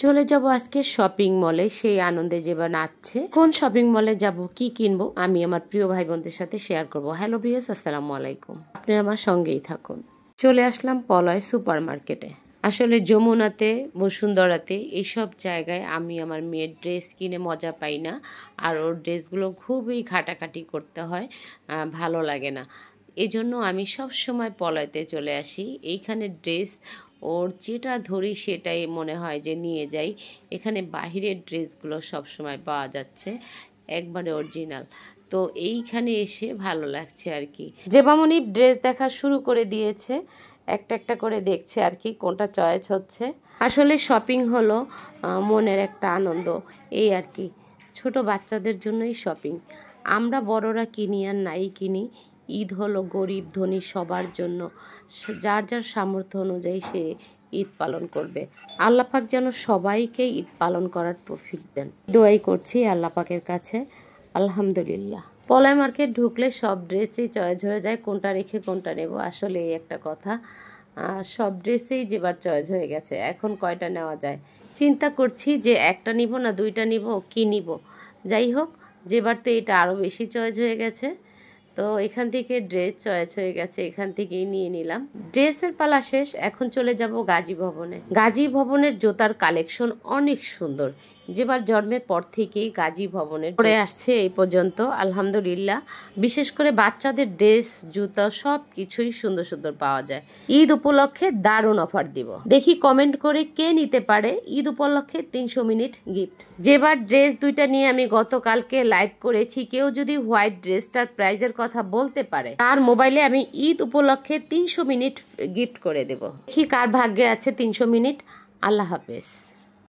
চলে যাব আজকে শপিং মলে, সেই আনন্দে যেবার নাচছে। কোন শপিং মলে যাব, কি কিনবো, আমি আমার প্রিয় ভাই বোনদের সাথে শেয়ার করব। হ্যালো ভিউয়ার্স, আসসালামু আলাইকুম। আপনি আমার সঙ্গেই থাকুন। চলে আসলাম পলয় সুপার মার্কেটে। আসলে যমুনাতে, বসুন্ধরাতে এইসব জায়গায় আমি আমার মেয়ের ড্রেস কিনে মজা পাই না। আর ওর ড্রেসগুলো খুবই ঘাটাঘাটি করতে হয়, ভালো লাগে না। এজন্য আমি সব সময় পলয়তে চলে আসি। এইখানে ড্রেস ওর যেটা ধরি সেটাই মনে হয় যে নিয়ে যাই। এখানে বাহিরের ড্রেসগুলো সব সময় পাওয়া যাচ্ছে, একবারে অরিজিনাল। তো এইখানে এসে ভালো লাগছে আর কি। যেবামনি ড্রেস দেখা শুরু করে দিয়েছে, একটা একটা করে দেখছে আর কি কোনটা চয়েস হচ্ছে। আসলে শপিং হলো মনের একটা আনন্দ, এই আর কি। ছোট বাচ্চাদের জন্যই শপিং। আমরা বড়রা কিনি আর নাই কিনি, ঈদ হলো গরিব ধনী সবার জন্য। যার যার সামর্থ্য অনুযায়ী সে ঈদ পালন করবে। আল্লাহ পাক যেন সবাইকে ঈদ পালন করার তৌফিক দেন, দোয়াই করছি আল্লাহ পাকের কাছে। আলহামদুলিল্লাহ। পলয় মার্কেট ঢুকলে সব ড্রেসই চয়েস হয়ে যায়, কোনটা রেখে কোনটা নেব, আসলে এই একটা কথা। সব ড্রেসেই যেবার চয়েস হয়ে গেছে, এখন কয়টা নেওয়া যায় চিন্তা করছি যে একটা নিব না দুইটা নিব, কি নিব। যাই হোক, যেবার তো এটা আরও বেশি চয়েস হয়ে গেছে, তো এখান থেকে ড্রেস চয়েস হয়ে গেছে, এখান থেকেই নিয়ে নিলাম। ড্রেসের পালা শেষ, এখন চলে যাব গাজী ভবনে। গাজী ভবনের জুতার কালেকশন অনেক সুন্দর। যেবার জন্মের পর থেকেই গাজী ভবনে পরে আসছে এই পর্যন্ত, আলহামদুলিল্লাহ। বিশেষ করে বাচ্চাদের ড্রেস, জুতা সব কিছুই সুন্দর সুন্দর পাওয়া যায়। ঈদ উপলক্ষে দারুণ অফার দিব, দেখি কমেন্ট করে কে নিতে পারে ঈদ উপলক্ষে 300 মিনিট গিফট। যেবার ড্রেস দুইটা নিয়ে আমি গতকালকে লাইভ করেছি, কেউ যদি হোয়াইট ড্রেসটার প্রাইজের কথা বলতে পারে, তার মোবাইলে আমি ঈদ উপলক্ষে 300 মিনিট গিফট করে দেব। দেখি কার ভাগ্যে আছে 300 মিনিট। আল্লাহ হাফেজ।